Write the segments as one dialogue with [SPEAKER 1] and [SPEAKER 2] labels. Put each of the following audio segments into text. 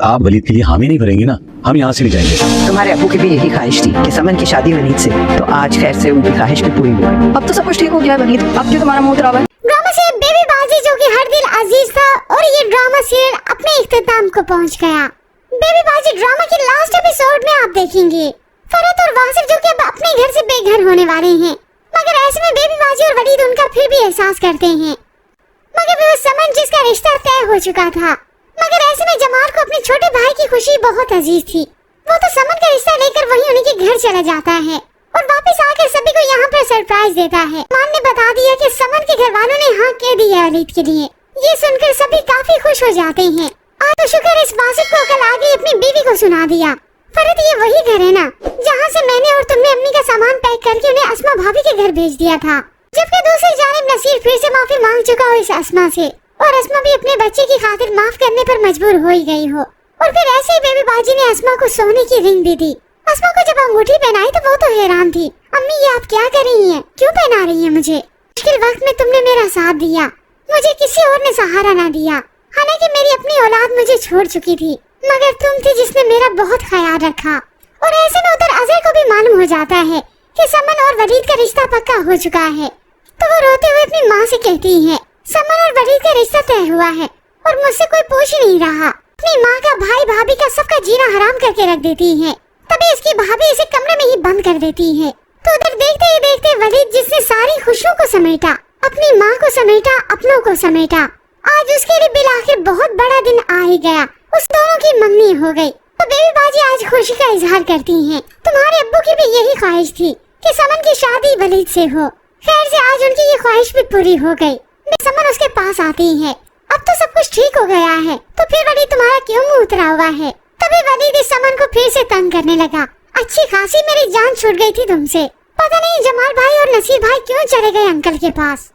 [SPEAKER 1] आप वलीद के लिए हामी नहीं भरेंगी ना, हम यहाँ से नहीं जाएंगे।
[SPEAKER 2] तुम्हारे अबू की भी यही ख्वाहिश थी कि समन की शादी वलीद से, तो आज खैर से उनकी ख्वाहिश भी पूरी हुई। अब तो सब कुछ ठीक हो गया है वलीद, अब क्यों तुम्हारा मुंह उतरा हुआ है?
[SPEAKER 3] ड्रामा सीरियल बेबी बाजी जो कि हर दिल अजीज था, और ये ड्रामा सीरियल अपने इख्तिताम को पहुंच गया। बेबी बाजी ड्रामा के लास्ट एपिसोड में आप देखेंगे फरहत और वासिफ जो कि अब अपने घर से बेघर होने वाले हैं, मगर ऐसे में बेबी बाजी और वलीद उनका फिर भी एहसास करते हैं। मगर वो समन जिसका रिश्ता तय हो चुका था, मगर ऐसे में जमाल को अपने छोटे भाई की खुशी बहुत अजीज थी। वो तो समन का रिश्ता लेकर वहीं उन्हीं के घर चला जाता है और वापस आकर सभी को यहाँ पर सरप्राइज देता है। मान ने बता दिया कि समन के घर वालों ने हाँ कह दी है वलीद के लिए। ये सुनकर सभी काफी खुश हो जाते हैं। आज तो शुक्र इस वासिफ को कल आगे अपनी बीवी को सुना दिया। फरहत ये वही घर है ना जहाँ से मैंने और तुमने अम्मी का सामान पैक करके उन्हें अस्मा भाभी के घर भेज दिया था। जबकि दूसरी जानिब नसीर फिर से माफी मांग चुका हो इस अस्मा से, और अस्मा भी अपने बच्चे की खातिर माफ करने पर मजबूर हो ही गई हो। और फिर ऐसे ही बेबी बाजी ने अस्मा को सोने की रिंग भी दी। अस्मा को जब अंगूठी पहनाई तो वो तो हैरान थी। अम्मी ये आप क्या कर रही हैं? क्यों पहना रही हैं मुझे? मुश्किल वक्त में तुमने मेरा साथ दिया, मुझे किसी और ने सहारा ना दिया। हालांकि मेरी अपनी औलाद मुझे छोड़ चुकी थी, मगर तुम थी जिसने मेरा बहुत ख्याल रखा। और ऐसे में उधर अजहर को भी मालूम हो जाता है कि समन और वलीद का रिश्ता पक्का हो चुका है, तो वो रोते हुए अपनी माँ से कहती है समन और वलीद का रिश्ता तय हुआ है और मुझसे कोई पूछ नहीं रहा। अपनी माँ का, भाई भाभी का, सबका जीना हराम करके रख देती है। तभी इसकी भाभी इसे कमरे में ही बंद कर देती है। तो उधर देखते ही देखते वलीद जिसने सारी खुशियों को समेटा, अपनी माँ को समेटा, अपनों को समेटा, आज उसके लिए बिल आखिर बहुत बड़ा दिन आ ही गया। उस दोनों की मंगनी हो गई। तो बेबी बाजी आज खुशी का इजहार करती हैं। तुम्हारे अब्बू की भी यही ख्वाहिश थी कि समन की शादी वलीद से हो। खैर से आज उनकी ये ख्वाहिश भी पूरी हो गई। समन उसके पास आती है। अब तो सब कुछ ठीक हो गया है, तो फिर वलीद तुम्हारा क्यों मुंह उतरा हुआ है? तभी वलीद इस समन को फिर से तंग करने लगा। अच्छी खासी मेरी जान छूट गई थी तुमसे। पता नहीं जमाल भाई और नसीर भाई क्यों चले गए अंकल के पास।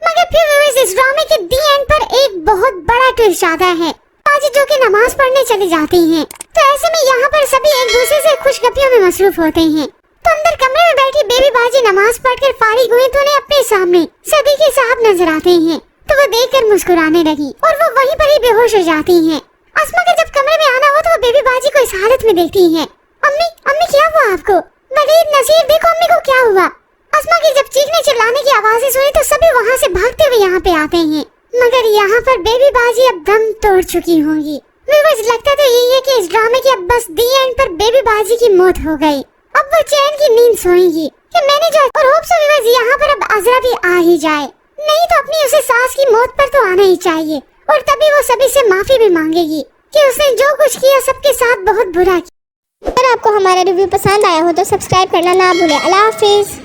[SPEAKER 3] मगर फिर इस ड्रामे के दी एंड पर एक बहुत बड़ा ट्विस्ट आता है। बाजी जो कि नमाज पढ़ने चली जाती हैं, तो ऐसे में यहाँ पर सभी एक दूसरे से खुशगपियों में मसरूफ होते हैं। तो अंदर कमरे में बैठी बेबी बाजी नमाज पढ़कर फारिग हुई तो उन्हें अपने सामने सदीकी साहब नजर आते हैं। तो वो देखकर मुस्कुराने लगी और वो वहीं पर ही बेहोश हो जाती हैं। अस्मा के जब कमरे में आना हो तो वो बेबी बाजी को इस हालत में देखती हैं। अम्मी अम्मी क्या हुआ आपको? वलीद, नसीर, देखो अम्मी को क्या हुआ? अस्मा की जब चीखने चिल्लाने की आवाजें सुनी तो सभी वहाँ से भागते हुए यहाँ पे आते हैं, मगर यहाँ पर बेबी बाजी अब दम तोड़ चुकी होंगी। व्यूअर्स, लगता तो यही है कि इस ड्रामे की अब बस दी एंड पर बेबी बाजी की मौत हो गई। अब वो चैन की नींद सोएंगी कि मैंने जो, और होप सो व्यूअर्स यहाँ पर अब अजरा भी आ ही जाए, नहीं तो अपनी उसे सास की मौत पर तो आना ही चाहिए। और तभी वो सभी से माफी भी मांगेगी कि उसने जो कुछ किया सबके साथ बहुत बुरा किया।
[SPEAKER 4] अगर आपको हमारा रिव्यू पसंद आया हो तो सब्सक्राइब करना ना भूलें। अल्लाह हाफिज।